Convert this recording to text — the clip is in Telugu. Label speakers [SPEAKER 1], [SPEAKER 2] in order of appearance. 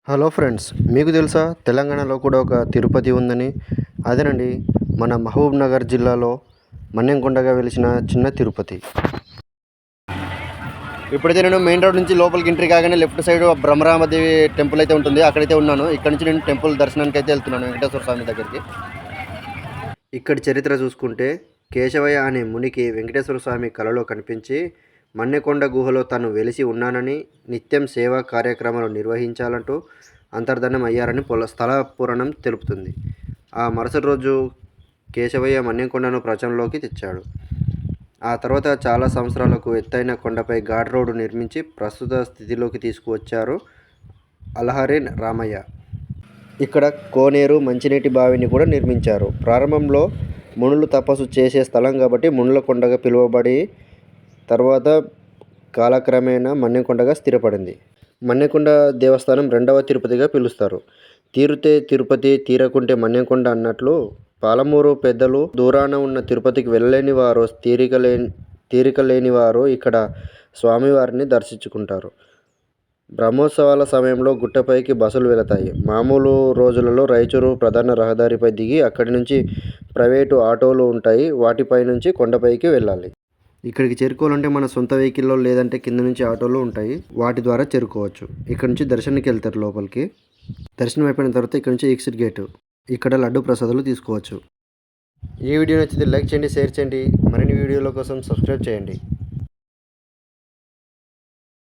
[SPEAKER 1] హలో ఫ్రెండ్స్, మీకు తెలుసా తెలంగాణలో కూడా ఒక తిరుపతి ఉందని? అదేనండి, మన మహబూబ్ నగర్ జిల్లాలో మన్నెంకొండగా వెలిసిన చిన్న తిరుపతి. ఇప్పుడైతే నేను మెయిన్ రోడ్ నుంచి లోపలికి ఎంట్రీ కాగానే లెఫ్ట్ సైడ్ బ్రహ్మరామదేవి టెంపుల్ అయితే ఉంటుంది, అక్కడైతే ఉన్నాను. ఇక్కడ నుంచి నేను టెంపుల్ దర్శనానికి అయితే వెళ్తున్నాను, వెంకటేశ్వర స్వామి దగ్గరికి. ఇక్కడ చరిత్ర చూసుకుంటే, కేశవయ్య అనే మునికి వెంకటేశ్వర స్వామి కలలో కనిపించి మన్నెకొండ గుహలో తాను వెలిసి ఉన్నానని, నిత్యం సేవా కార్యక్రమాలు నిర్వహించాలంటూ అంతర్ధానం అయ్యారని స్థల పురాణం తెలుపుతుంది. ఆ మరుసటి రోజు కేశవయ్య మన్నెకొండను ప్రచారంలోకి తెచ్చాడు. ఆ తర్వాత చాలా సంవత్సరాలకు ఎత్తైన కొండపై ఘాట్ రోడ్డు నిర్మించి ప్రస్తుత స్థితిలోకి తీసుకువచ్చారు అలహరి రామయ్య. ఇక్కడ కోనేరు, మంచినీటి బావిని కూడా నిర్మించారు. ప్రారంభంలో మునులు తపస్సు చేసే స్థలం కాబట్టి మునుల కొండగా పిలువబడి తర్వాత కాలక్రమేణా మన్నెకొండగా స్థిరపడింది. మన్నెకొండ దేవస్థానం రెండవ తిరుపతిగా పిలుస్తారు. తీరితే తిరుపతి, తీరకుంటే మన్నెకొండ అన్నట్లు పాలమూరు పెద్దలు దూరాన ఉన్న తిరుపతికి వెళ్ళలేని వారు, తీరిక లేని వారు ఇక్కడ స్వామివారిని దర్శించుకుంటారు. బ్రహ్మోత్సవాల సమయంలో గుట్టపైకి బస్సులు వెళతాయి. మామూలు రోజులలో రాయచూరు ప్రధాన రహదారిపై దిగి అక్కడి నుంచి ప్రైవేటు ఆటోలు ఉంటాయి, వాటిపై నుంచి కొండపైకి వెళ్ళాలి. ఇక్కడికి చేరుకోవాలంటే మన సొంత వెహికల్లో లేదంటే కింద నుంచి ఆటోలు ఉంటాయి, వాటి ద్వారా చేరుకోవచ్చు. ఇక్కడ నుంచి దర్శనానికి వెళ్తారు లోపలికి. దర్శనం అయిపోయిన తర్వాత ఇక్కడ నుంచి ఎగ్జిట్ గేటు, ఇక్కడ లడ్డు ప్రసాదాలు తీసుకోవచ్చు. ఈ వీడియో నచ్చితే లైక్ చేయండి, షేర్ చేయండి. మరిన్ని వీడియోల కోసం సబ్స్క్రైబ్ చేయండి.